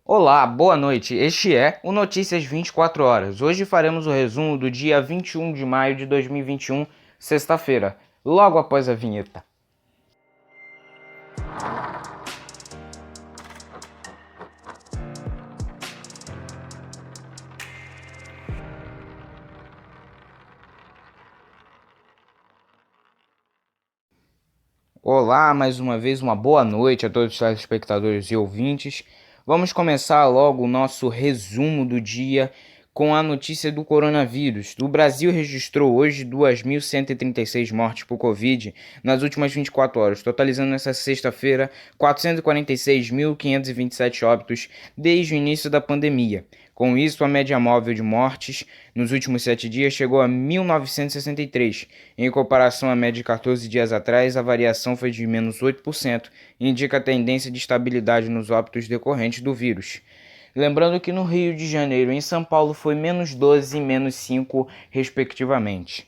Olá, boa noite. Este é o Notícias 24 horas. Hoje faremos o resumo do dia 21 de maio de 2021, sexta-feira, logo após a vinheta. Olá, mais uma vez uma boa noite a todos os telespectadores e ouvintes. Vamos começar logo o nosso resumo do dia com a notícia do coronavírus. O Brasil registrou hoje 2.136 mortes por Covid nas últimas 24 horas, totalizando nesta sexta-feira 446.527 óbitos desde o início da pandemia. Com isso, a média móvel de mortes nos últimos 7 dias chegou a 1.963. Em comparação à média de 14 dias atrás, a variação foi de menos 8% e indica a tendência de estabilidade nos óbitos decorrentes do vírus. Lembrando que no Rio de Janeiro e em São Paulo foi menos 12 e menos 5, respectivamente.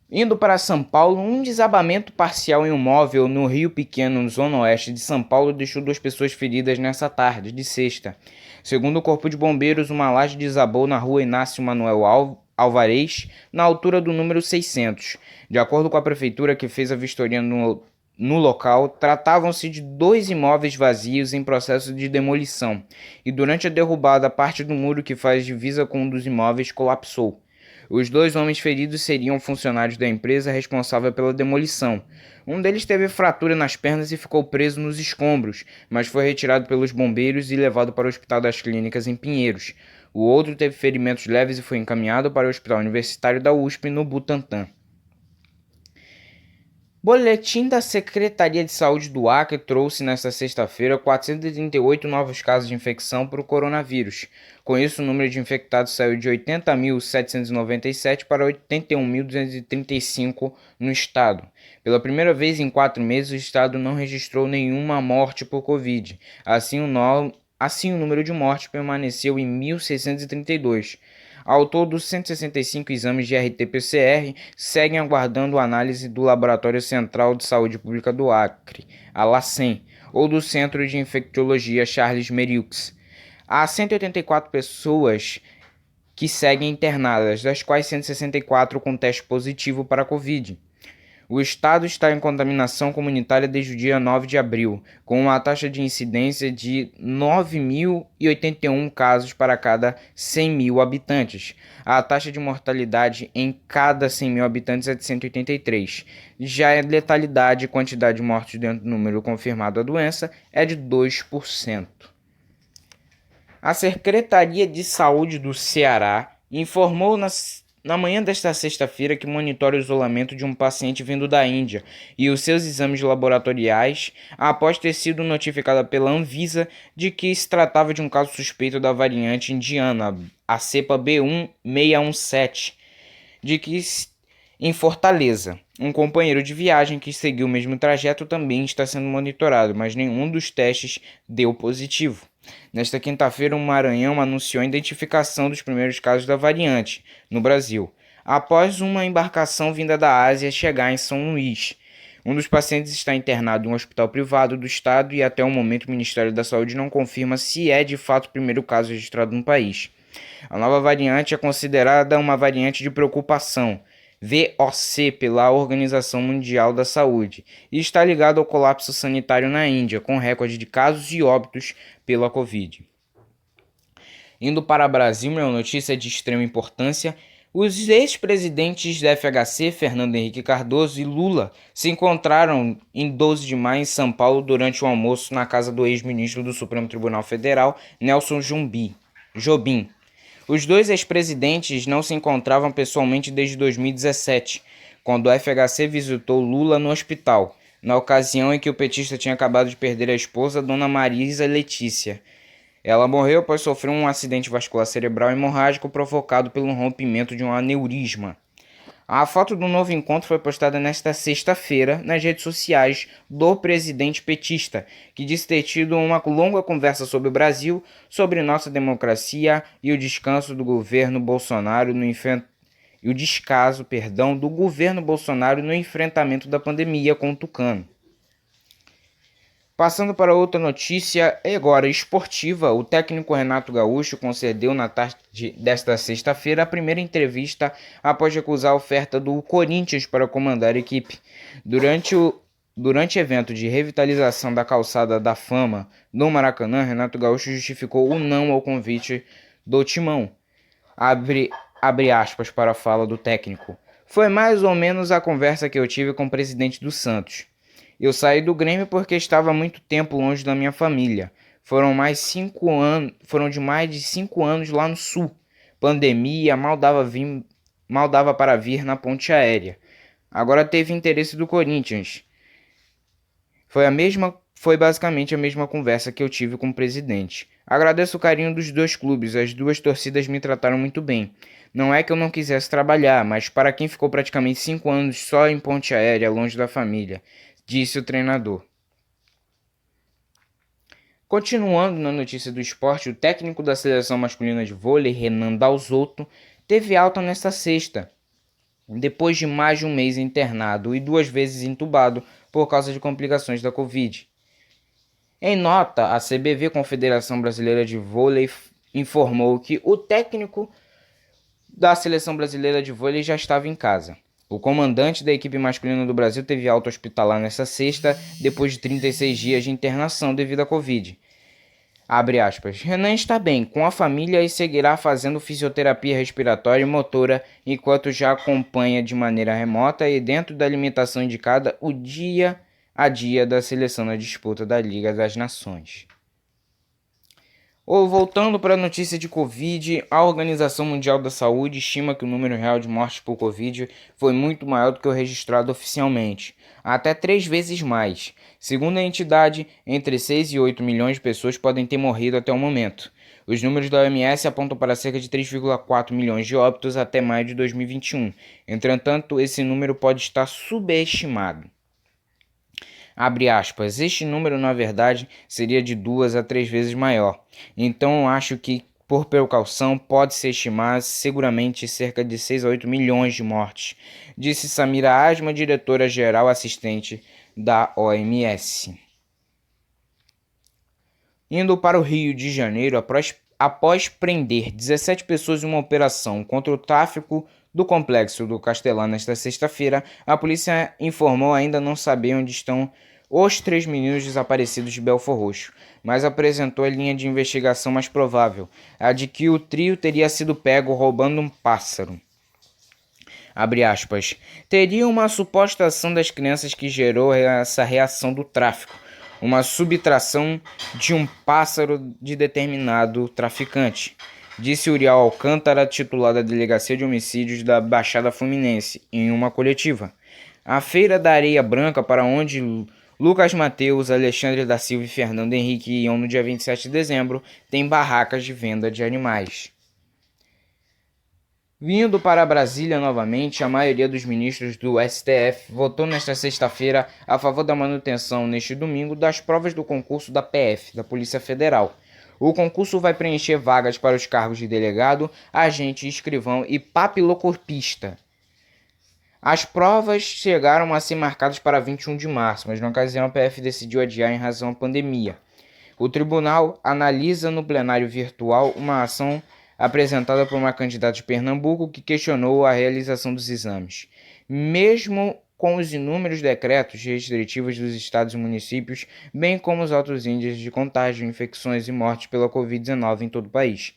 Indo para São Paulo, um desabamento parcial em um móvel no Rio Pequeno, zona oeste de São Paulo, deixou 2 pessoas feridas nessa tarde de sexta. Segundo o Corpo de Bombeiros, uma laje desabou na rua Inácio Manuel Alvarez, na altura do número 600. De acordo com a prefeitura que fez a vistoria no local, tratavam-se de 2 imóveis vazios em processo de demolição, e durante a derrubada, parte do muro que faz divisa com um dos imóveis colapsou. Os 2 homens feridos seriam funcionários da empresa responsável pela demolição. Um deles teve fratura nas pernas e ficou preso nos escombros, mas foi retirado pelos bombeiros e levado para o Hospital das Clínicas em Pinheiros. O outro teve ferimentos leves e foi encaminhado para o Hospital Universitário da USP no Butantã. Boletim da Secretaria de Saúde do Acre trouxe nesta sexta-feira 438 novos casos de infecção por coronavírus. Com isso, o número de infectados saiu de 80.797 para 81.235 no estado. Pela primeira vez em 4 meses, o estado não registrou nenhuma morte por Covid. Assim, o número de mortes permaneceu em 1.632. Ao todo, 165 exames de RT-PCR seguem aguardando análise do Laboratório Central de Saúde Pública do Acre, a LACEN, ou do Centro de Infectologia Charles Meriux. Há 184 pessoas que seguem internadas, das quais 164 com teste positivo para a Covid. O estado está em contaminação comunitária desde o dia 9 de abril, com uma taxa de incidência de 9.081 casos para cada 100 mil habitantes. A taxa de mortalidade em cada 100 mil habitantes é de 183. Já a letalidade e quantidade de mortes dentro do número confirmado da doença é de 2%. A Secretaria de Saúde do Ceará informou na manhã desta sexta-feira que monitora o isolamento de um paciente vindo da Índia e os seus exames laboratoriais após ter sido notificada pela Anvisa de que se tratava de um caso suspeito da variante indiana, a cepa B1617, de que em Fortaleza. Um companheiro de viagem que seguiu o mesmo trajeto também está sendo monitorado, mas nenhum dos testes deu positivo. Nesta quinta-feira, o Maranhão anunciou a identificação dos primeiros casos da variante no Brasil, após uma embarcação vinda da Ásia chegar em São Luís. Um dos pacientes está internado em um hospital privado do estado e até o momento o Ministério da Saúde não confirma se é de fato o primeiro caso registrado no país. A nova variante é considerada uma variante de preocupação, VOC, pela Organização Mundial da Saúde, e está ligado ao colapso sanitário na Índia, com recorde de casos e óbitos pela Covid. Indo para o Brasil, uma notícia de extrema importância: os ex-presidentes da FHC, Fernando Henrique Cardoso e Lula, se encontraram em 12 de maio em São Paulo durante um almoço na casa do ex-ministro do Supremo Tribunal Federal, Nelson Jobim. Os 2 ex-presidentes não se encontravam pessoalmente desde 2017, quando o FHC visitou Lula no hospital, na ocasião em que o petista tinha acabado de perder a esposa, Dona Marisa Letícia. Ela morreu após sofrer um acidente vascular cerebral hemorrágico provocado pelo rompimento de um aneurisma. A foto do novo encontro foi postada nesta sexta-feira nas redes sociais do presidente petista, que disse ter tido uma longa conversa sobre o Brasil, sobre nossa democracia e o descanso do governo Bolsonaro no enfrentamento da pandemia com o tucano. Passando para outra notícia, agora esportiva, o técnico Renato Gaúcho concedeu na tarde desta sexta-feira a primeira entrevista após recusar a oferta do Corinthians para comandar a equipe. Durante evento de revitalização da Calçada da Fama no Maracanã, Renato Gaúcho justificou o não ao convite do Timão. Abre aspas para a fala do técnico. Foi mais ou menos a conversa que eu tive com o presidente do Santos. Eu saí do Grêmio porque estava muito tempo longe da minha família. Foram de mais de 5 anos lá no sul. Pandemia, mal dava para vir na ponte aérea. Agora teve interesse do Corinthians. Foi basicamente a mesma conversa que eu tive com o presidente. Agradeço o carinho dos dois clubes, as duas torcidas me trataram muito bem. Não é que eu não quisesse trabalhar, mas para quem ficou praticamente 5 anos só em ponte aérea, longe da família, disse o treinador. Continuando na notícia do esporte, o técnico da seleção masculina de vôlei, Renan Dalzotto, teve alta nesta sexta, depois de mais de um mês internado e 2 vezes entubado por causa de complicações da Covid. Em nota, a CBV, Confederação Brasileira de Vôlei, informou que o técnico da seleção brasileira de vôlei já estava em casa. O comandante da equipe masculina do Brasil teve alta hospitalar nesta sexta, depois de 36 dias de internação devido à Covid. Abre aspas. Renan está bem, com a família e seguirá fazendo fisioterapia respiratória e motora, enquanto já acompanha de maneira remota e dentro da alimentação indicada o dia a dia da seleção na disputa da Liga das Nações. Voltando para a notícia de Covid, a Organização Mundial da Saúde estima que o número real de mortes por Covid foi muito maior do que o registrado oficialmente, até 3 vezes mais. Segundo a entidade, entre 6 e 8 milhões de pessoas podem ter morrido até o momento. Os números da OMS apontam para cerca de 3,4 milhões de óbitos até maio de 2021. Entretanto, esse número pode estar subestimado. Abre aspas, este número na verdade seria de 2 a 3 vezes maior, então acho que por precaução pode-se estimar seguramente cerca de 6 a 8 milhões de mortes, disse Samira Asma, diretora-geral assistente da OMS. Indo para o Rio de Janeiro, após prender 17 pessoas em uma operação contra o tráfico do complexo do Castelão nesta sexta-feira, a polícia informou ainda não saber onde estão os 3 meninos desaparecidos de Belford Roxo, mas apresentou a linha de investigação mais provável, a de que o trio teria sido pego roubando um pássaro. Abre aspas. Teria uma suposta ação das crianças que gerou essa reação do tráfico, uma subtração de um pássaro de determinado traficante, disse Uriel Alcântara, titular da Delegacia de Homicídios da Baixada Fluminense, em uma coletiva. A Feira da Areia Branca, para onde Lucas Mateus, Alexandre da Silva e Fernando Henrique iam no dia 27 de dezembro, tem barracas de venda de animais. Vindo para Brasília novamente, a maioria dos ministros do STF votou nesta sexta-feira a favor da manutenção neste domingo das provas do concurso da PF, da Polícia Federal. O concurso vai preencher vagas para os cargos de delegado, agente, escrivão e papilocorpista. As provas chegaram a ser marcadas para 21 de março, mas na ocasião a PF decidiu adiar em razão da pandemia. O tribunal analisa no plenário virtual uma ação apresentada por uma candidata de Pernambuco que questionou a realização dos exames. Mesmo com os inúmeros decretos restritivos dos estados e municípios, bem como os altos índices de contágio, infecções e mortes pela Covid-19 em todo o país.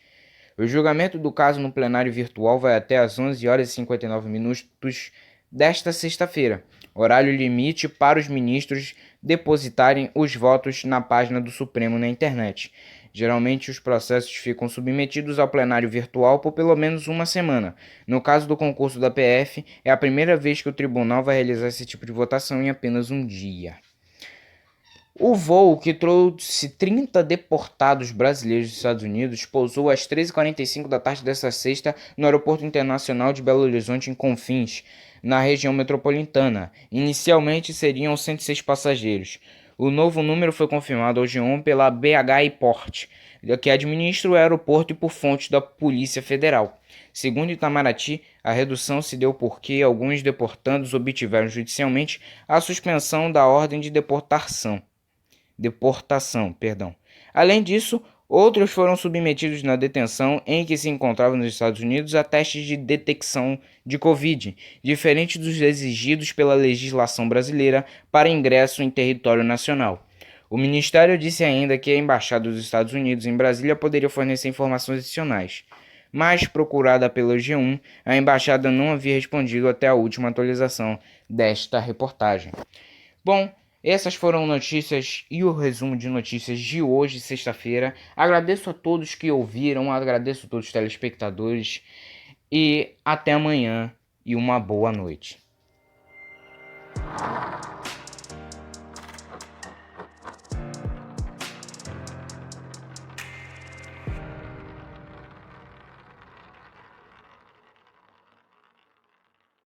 O julgamento do caso no plenário virtual vai até às 11 horas e 59 minutos desta sexta-feira, horário limite para os ministros depositarem os votos na página do Supremo na internet. Geralmente, os processos ficam submetidos ao plenário virtual por pelo menos uma semana. No caso do concurso da PF, é a primeira vez que o tribunal vai realizar esse tipo de votação em apenas um dia. O voo que trouxe 30 deportados brasileiros dos Estados Unidos pousou às 13h45 da tarde desta sexta no Aeroporto Internacional de Belo Horizonte, em Confins, na região metropolitana. Inicialmente seriam 106 passageiros. O novo número foi confirmado hoje pela BH Airport, que administra o aeroporto e por fontes da Polícia Federal. Segundo Itamaraty, a redução se deu porque alguns deportandos obtiveram judicialmente a suspensão da ordem de deportação. deportação, perdão. Além disso, outros foram submetidos na detenção em que se encontravam nos Estados Unidos a testes de detecção de Covid, diferentes dos exigidos pela legislação brasileira para ingresso em território nacional. O Ministério disse ainda que a Embaixada dos Estados Unidos em Brasília poderia fornecer informações adicionais, mas procurada pelo G1, a Embaixada não havia respondido até a última atualização desta reportagem. Bom, essas foram notícias e o resumo de notícias de hoje, sexta-feira. Agradeço a todos que ouviram, agradeço a todos os telespectadores e até amanhã e uma boa noite.